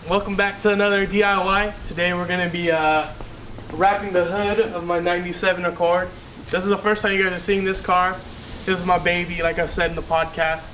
Welcome back to another DIY. Today we're going to be wrapping the hood of my 97 Accord. This is the first time you guys are seeing this car. This is my baby, like I've said in the podcast.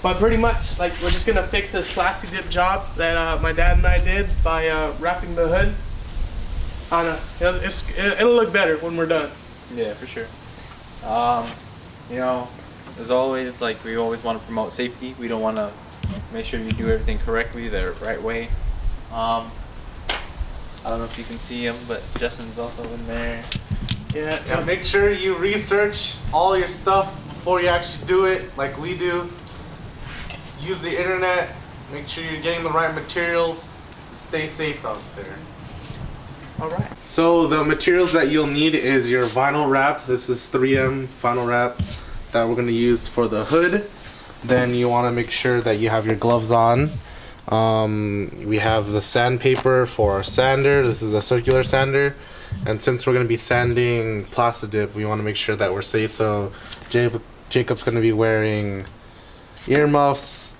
But pretty much, like, we're just going to fix this plastic dip job that my dad and I did by wrapping the hood. I don't know, it'll look better when we're done. Yeah, for sure. You know, as always, like, we always want to promote safety. We don't want to make sure you do everything correctly, the right way. I don't know if you can see him, but Justin's also in there. Yeah, make sure you research all your stuff before you actually do it, like we do. Use the internet, make sure you're getting the right materials, stay safe out there. Alright. So the materials that you'll need is your vinyl wrap. This is 3M vinyl wrap that we're going to use for the hood. Then you want to make sure that you have your gloves on. We have the sandpaper for our sander. This is a circular sander. And since we're going to be sanding Plastidip, we want to make sure that we're safe. So Jacob's going to be wearing earmuffs,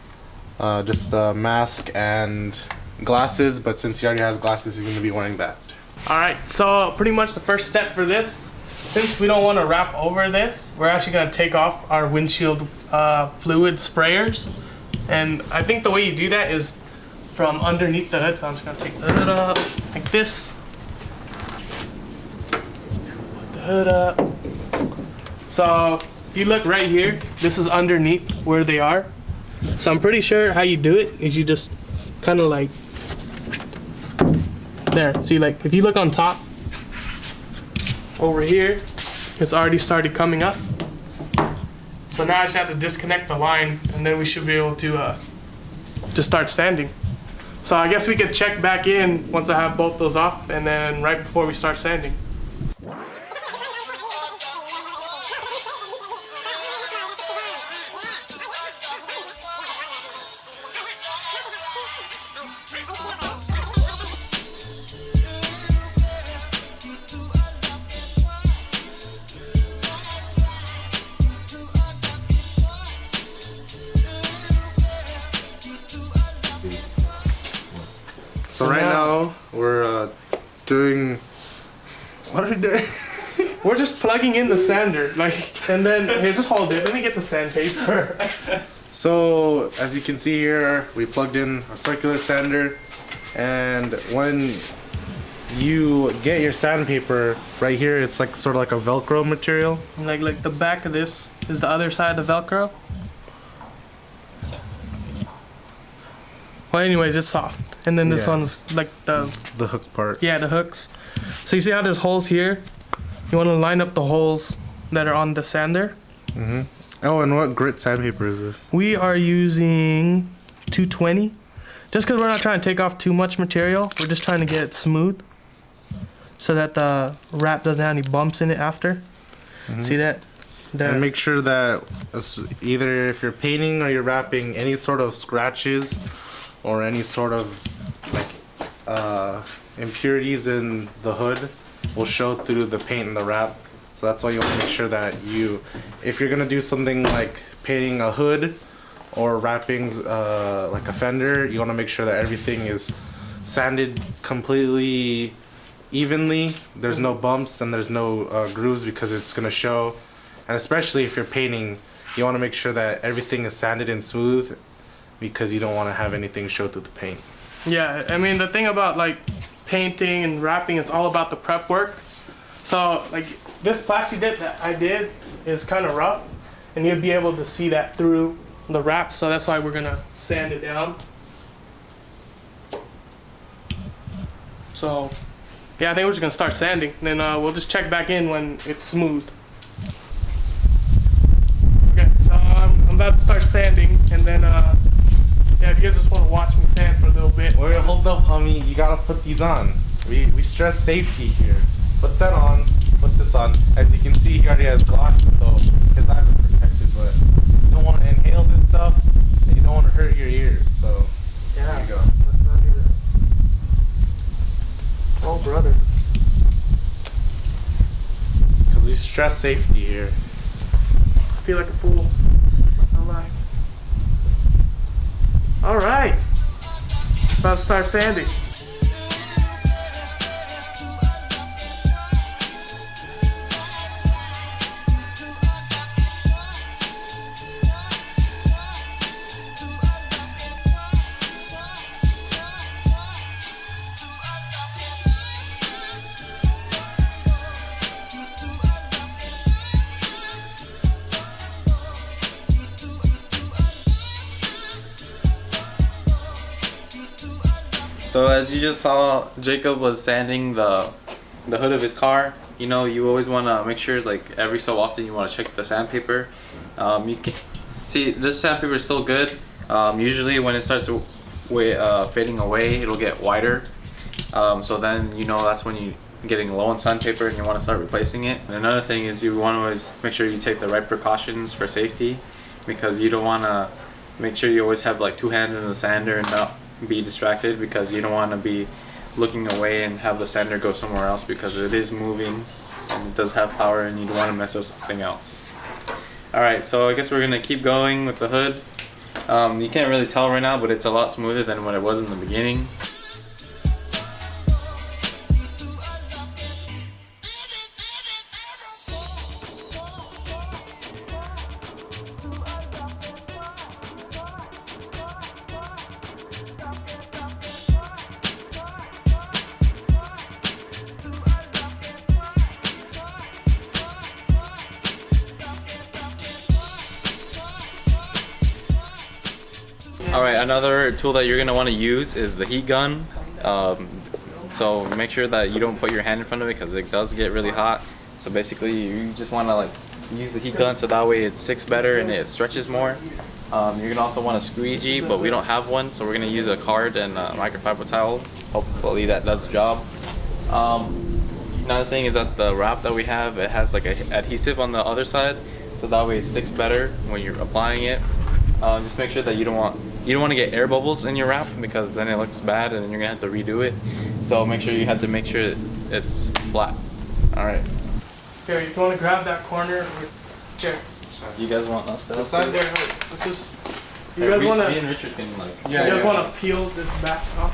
just a mask and glasses. But since he already has glasses, he's going to be wearing that. Alright, so pretty much the first step for this, since we don't want to wrap over this, we're actually going to take off our windshield fluid sprayers. And I think the way you do that is from underneath the hood. So I'm just going to take the hood up like this. Put the hood up. So if you look right here, this is underneath where they are. So I'm pretty sure how you do it is you just kind of like there. See, like, if you look on top, over here, it's already started coming up. So now I just have to disconnect the line, and then we should be able to just start sanding. So I guess we could check back in once I have both those off, and then right before we start sanding. So right now we're doing. What are we doing? We're just plugging in the sander, like, and then here, just hold it. Let me get the sandpaper. So as you can see here, we plugged in a circular sander, and when you get your sandpaper right here, it's like sort of like a Velcro material. Like the back of this is the other side of the Velcro. Well, anyways, it's soft, and then this one's like the hook part. Yeah, the hooks. So you see how there's holes here? You want to line up the holes that are on the sander. Mm-hmm. Oh, and what grit sandpaper is this? We are using 220. Just because we're not trying to take off too much material, we're just trying to get it smooth so that the wrap doesn't have any bumps in it after. Mm-hmm. See that? And make sure that either if you're painting or you're wrapping, any sort of scratches or any sort of like impurities in the hood will show through the paint and the wrap. So that's why you want to make sure that if you're gonna do something like painting a hood or wrapping like a fender, you want to make sure that everything is sanded completely evenly. There's no bumps and there's no grooves, because it's gonna show. And especially if you're painting, you want to make sure that everything is sanded and smooth, because you don't want to have anything show through the paint. Yeah, I mean, the thing about like painting and wrapping, it's all about the prep work. So like this Plastidip that I did is kind of rough, and you'll be able to see that through the wrap. So that's why we're gonna sand it down. So yeah, I think we're just gonna start sanding, and then we'll just check back in when it's smooth. Okay, so I'm about to start sanding, and then yeah, if you guys just want to watch me sand for a little bit. Wait, hold up, homie. You gotta put these on. We stress safety here. Put that on. Put this on. As you can see, he already has glasses, so his eyes are protected. But you don't want to inhale this stuff, and you don't want to hurt your ears. So Yeah, there you go. let's not do that. Oh, brother. Because we stress safety here. I feel like a fool. Not lie. All right. About to start sanding. So as you just saw, Jacob was sanding the hood of his car. You know, you always want to make sure, like every so often, you want to check the sandpaper. You can see this sandpaper is still good. Usually when it starts fading away, it'll get whiter. So then you know that's when you're getting low on sandpaper and you want to start replacing it. And another thing is you want to always make sure you take the right precautions for safety, because you don't want to make sure you always have like two hands in the sander and not be distracted, because you don't want to be looking away and have the sander go somewhere else, because it is moving and it does have power and you don't want to mess up something else. Alright, so I guess we're gonna keep going with the hood. You can't really tell right now, but it's a lot smoother than what it was in the beginning. Alright, another tool that you're going to want to use is the heat gun. So make sure that you don't put your hand in front of it, because it does get really hot. So basically you just want to like use the heat gun so that way it sticks better and it stretches more. You're going to also want a squeegee, but we don't have one, so we're going to use a card and a microfiber towel. Hopefully that does the job. Another thing is that the wrap that we have, it has like a adhesive on the other side, so that way it sticks better when you're applying it. Just make sure that you don't want to get air bubbles in your wrap, because then it looks bad and then you're gonna have to redo it. So make sure you have to make sure it's flat. All right. Okay, if you want to grab that corner, here. You guys want us to? There, let's just. You Hey, guys want me to? and Richard can like. You guys want to peel this back off?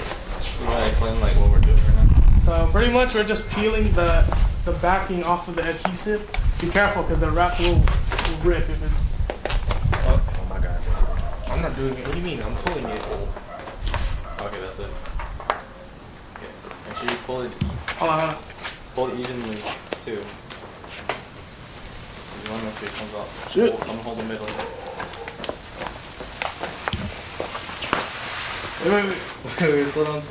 You want to explain like what we're doing right now? So pretty much we're just peeling the backing off of the adhesive. Be careful, because the wrap will rip if it's. Oh my god. I'm not doing it. What do you mean? I'm pulling it. Okay, that's it. Okay. Make sure you pull it. Hold on. Pull it evenly too. You want to make sure it comes out. Shoot. Someone hold the middle. Wait. Slow down.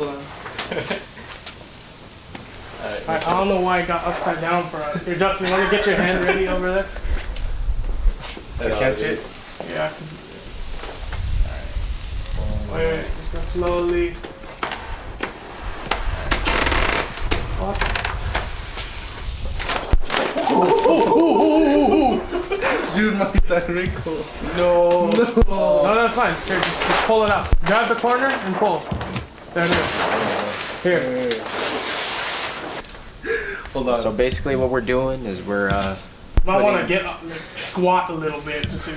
Alright. I don't know why it got upside down for us. Here, Justin, you want to get your hand ready over there? Catch it. Yeah, cause. Wait, just gonna slowly. Dude, my that wrinkle. No, that's fine. Here, just pull it out. Grab the corner and pull. There it is. Here. Hold on. So basically what we're doing is we're Might want to get up, like, squat a little bit to see.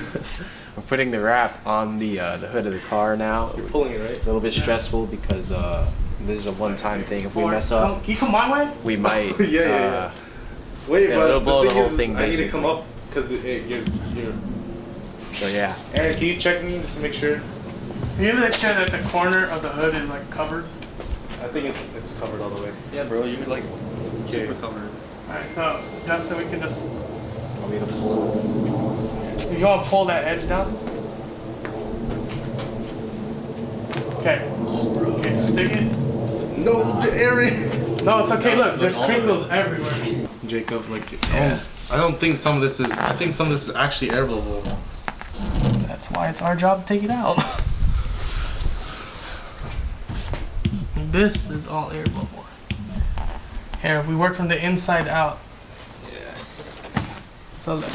we're putting the wrap on the hood of the car now. You're pulling it, right? It's a little bit stressful because this is a one-time thing. If we mess Can up, you come my way? we might. Yeah. Wait, Yeah, but it'll blow the the thing whole is, thing, I need to come basically. up because you're. So yeah. Aaron, can you check me just to make sure? Can you make sure that the corner of the hood is like covered? I think it's covered all the way. Yeah, bro, you're like Okay. super covered. Alright, so Justin, we can just. Want me to pull? If you want to pull that edge down. Okay. Okay, stick it. No, Aaron. No, it's okay. Look, Look, there's all of crinkles everywhere. Jacob, like, I don't think some of this is. I think some of this is actually air bubble. That's why it's our job to take it out. This is all air bubble. Here, if we work from the inside out. Yeah. So look.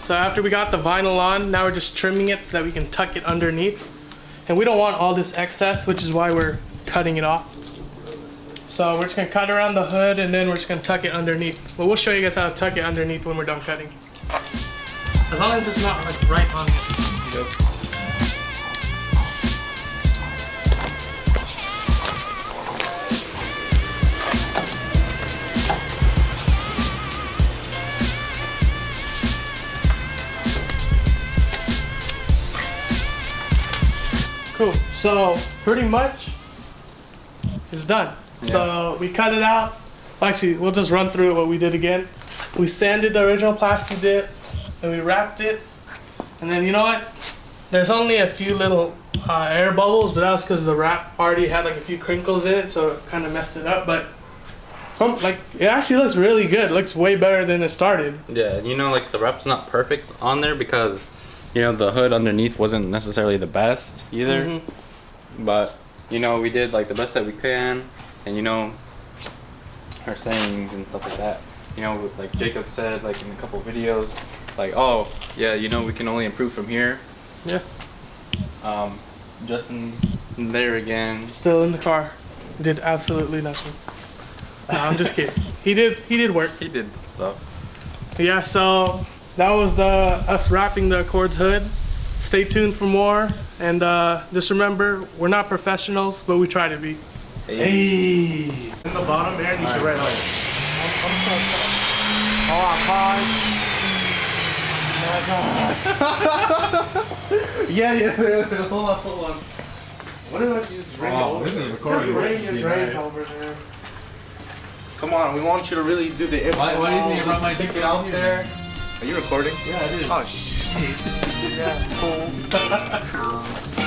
So after we got the vinyl on, now we're just trimming it so that we can tuck it underneath. And we don't want all this excess, which is why we're cutting it off. So we're just gonna cut around the hood and then we're just gonna tuck it underneath. But we'll show you guys how to tuck it underneath when we're done cutting. As long as it's not like right on it. Cool. So pretty much it's done. So we cut it out. Actually, we'll just run through it what we did again. We sanded the original plastic dip and we wrapped it. And then you know what? There's only a few little air bubbles, but that's because the wrap already had like a few crinkles in it, so it kind of messed it up. But it actually looks really good. It looks way better than it started. Yeah, you know, like the wrap's not perfect on there because, you know, the hood underneath wasn't necessarily the best either. Mm-hmm. But, you know, we did like the best that we can, and you know, our sayings and stuff like that. You know, like Jacob said, like in a couple videos, like, oh yeah, you know, we can only improve from here. Yeah. Justin there again. Still in the car. Did absolutely nothing. No, I'm just kidding. He did work. He did stuff. Yeah, so that was us wrapping the Accords hood. Stay tuned for more, and just remember, we're not professionals, but we try to be. Hey. In the bottom, Aaron, you should write like. Yeah. Hold on. What if I just ring over? This is recording. This is pretty nice. Over there. Come on, we want you to really do the. Why do you think I brought my stick ticket it out here, there? man? Are you recording? Yeah, it is. Oh shit. Yeah, cool.